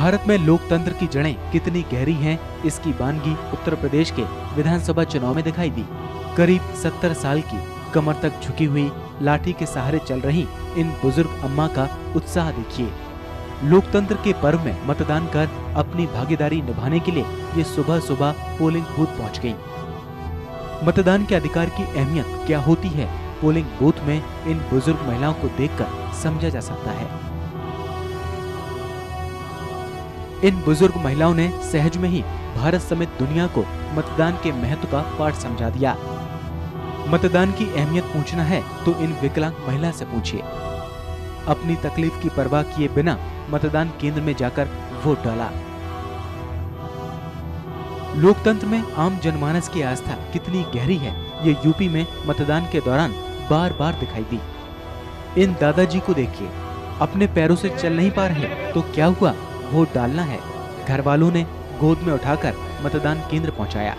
भारत में लोकतंत्र की जड़ें कितनी गहरी हैं, इसकी बानगी उत्तर प्रदेश के विधानसभा चुनाव में दिखाई दी। करीब 70 साल की, कमर तक झुकी हुई, लाठी के सहारे चल रही इन बुजुर्ग अम्मा का उत्साह देखिए। लोकतंत्र के पर्व में मतदान कर अपनी भागीदारी निभाने के लिए ये सुबह सुबह पोलिंग बूथ पहुंच गयी। मतदान के अधिकार की अहमियत क्या होती है, पोलिंग बूथ में इन बुजुर्ग महिलाओं को देखकर समझा जा सकता है। इन बुजुर्ग महिलाओं ने सहज में ही भारत समेत दुनिया को मतदान के महत्व का पाठ समझा दिया। मतदान की अहमियत पूछना है तो इन विकलांग महिला से पूछिए। अपनी तकलीफ की परवाह किए बिना मतदान केंद्र में जाकर वोट डाला। लोकतंत्र में आम जनमानस की आस्था कितनी गहरी है, ये यूपी में मतदान के दौरान बार बार दिखाई दी। इन दादाजी को देखिए, अपने पैरों से चल नहीं पा रहे तो क्या हुआ, वोट डालना है। घर वालों ने गोद में उठाकर मतदान केंद्र पहुंचाया।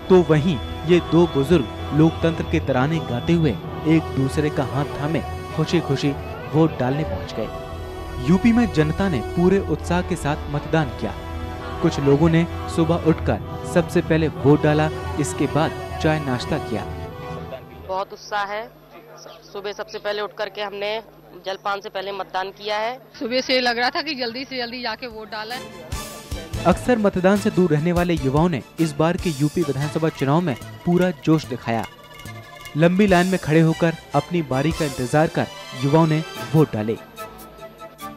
तो वहीं ये दो बुजुर्ग लोकतंत्र के तराने गाते हुए एक दूसरे का हाथ थामे खुशी खुशी वोट डालने पहुंच गए। यूपी में जनता ने पूरे उत्साह के साथ मतदान किया। कुछ लोगों ने सुबह उठकर सबसे पहले वोट डाला, इसके बाद चाय नाश्ता किया। बहुत उत्साह है। सुबह सबसे पहले उठ करके हमने जलपान से पहले मतदान किया है। सुबह से लग रहा था कि जल्दी से जल्दी जाके वोट डालें। अक्सर मतदान से दूर रहने वाले युवाओं ने इस बार के यूपी विधानसभा चुनाव में पूरा जोश दिखाया। लंबी लाइन में खड़े होकर अपनी बारी का इंतजार कर युवाओं ने वोट डाले।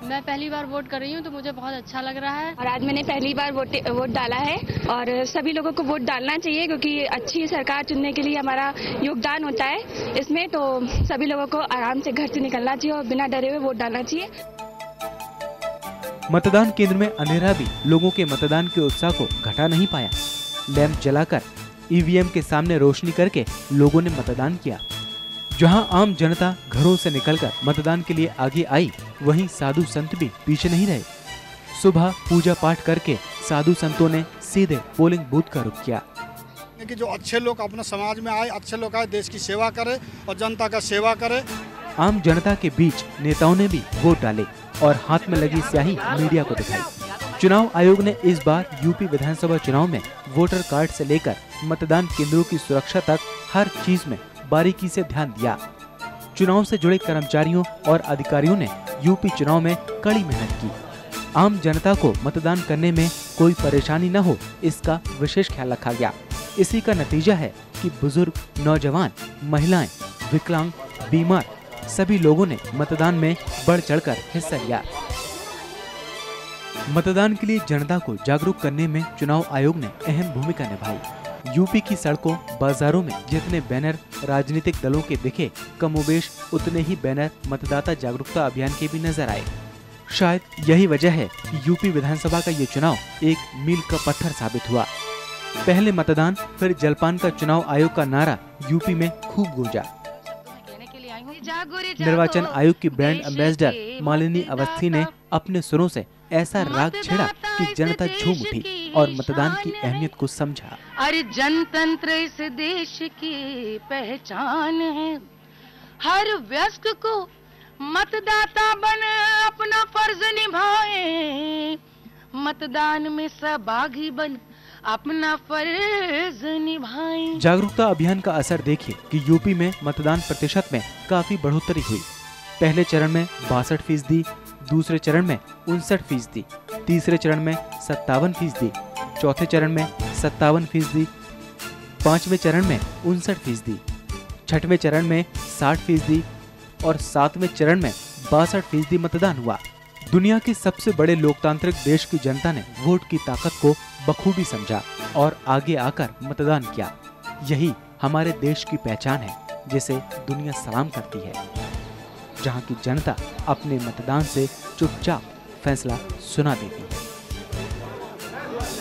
मैं पहली बार वोट कर रही हूँ तो मुझे बहुत अच्छा लग रहा है। और आज मैंने पहली बार वोट डाला है और सभी लोगों को वोट डालना चाहिए क्योंकि अच्छी सरकार चुनने के लिए हमारा योगदान होता है इसमें। तो सभी लोगों को आराम से घर से निकलना चाहिए और बिना डरे हुए वोट डालना चाहिए। मतदान केंद्र में अंधेरा भी लोगों के मतदान के उत्साह को घटा नहीं पाया। लैंप जलाकर ईवीएम के सामने रोशनी करके लोगों ने मतदान किया। जहां आम जनता घरों से निकलकर मतदान के लिए आगे आई, वहीं साधु संत भी पीछे नहीं रहे। सुबह पूजा पाठ करके साधु संतों ने सीधे पोलिंग बूथ का रुख किया। कि जो अच्छे लोग अपने समाज में आए, अच्छे लोग आए, देश की सेवा करे और जनता का सेवा करे। आम जनता के बीच नेताओं ने भी वोट डाले और हाथ में लगी स्याही मीडिया को दिखाई। चुनाव आयोग ने इस बार यूपी विधानसभा चुनाव में वोटर कार्ड से लेकर मतदान केंद्रों की सुरक्षा तक हर चीज में बारीकी से ध्यान दिया। चुनाव से जुड़े कर्मचारियों और अधिकारियों ने यूपी चुनाव में कड़ी मेहनत की। आम जनता को मतदान करने में कोई परेशानी न हो, इसका विशेष ख्याल रखा गया। इसी का नतीजा है कि बुजुर्ग, नौजवान, महिलाएं, विकलांग, बीमार सभी लोगों ने मतदान में बढ़ चढ़कर हिस्सा लिया। मतदान के लिए जनता को जागरूक करने में चुनाव आयोग ने अहम भूमिका निभाई। यूपी की सड़कों, बाजारों में जितने बैनर राजनीतिक दलों के दिखे, कमोबेश उतने ही बैनर मतदाता जागरूकता अभियान के भी नजर आए। शायद यही वजह है कि यूपी विधानसभा का ये चुनाव एक मील का पत्थर साबित हुआ। पहले मतदान फिर जलपान का चुनाव आयोग का नारा यूपी में खूब गूंजा। निर्वाचन आयोग की ब्रांड एम्बेसडर मालिनी अवस्थी ने अपने सुरों से ऐसा राग छेड़ा कि जनता झूम उठी और मतदान की अहमियत को समझा। अरे जनतंत्र इस देश की पहचान है, हर वयस्क को मतदाता बन अपना फर्ज निभाए, मतदान में सहभागी बन अपना फर्ज निभाएं। जागरूकता अभियान का असर देखिए कि यूपी में मतदान प्रतिशत में काफी बढ़ोतरी हुई। पहले चरण में 62%, दूसरे चरण में 59%, तीसरे चरण में 57%, चौथे चरण में 57%, पांचवें चरण में 59%, छठवें चरण में 60% और सातवें चरण में 62% मतदान हुआ। दुनिया के सबसे बड़े लोकतांत्रिक देश की जनता ने वोट की ताकत को बखूबी समझा और आगे आकर मतदान किया। यही हमारे देश की पहचान है, जिसे दुनिया सलाम करती है, जहां की जनता अपने मतदान से चुपचाप फैसला सुना देती है।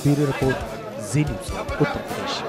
ब्यूरो रिपोर्ट, जी न्यूज़, उत्तर प्रदेश।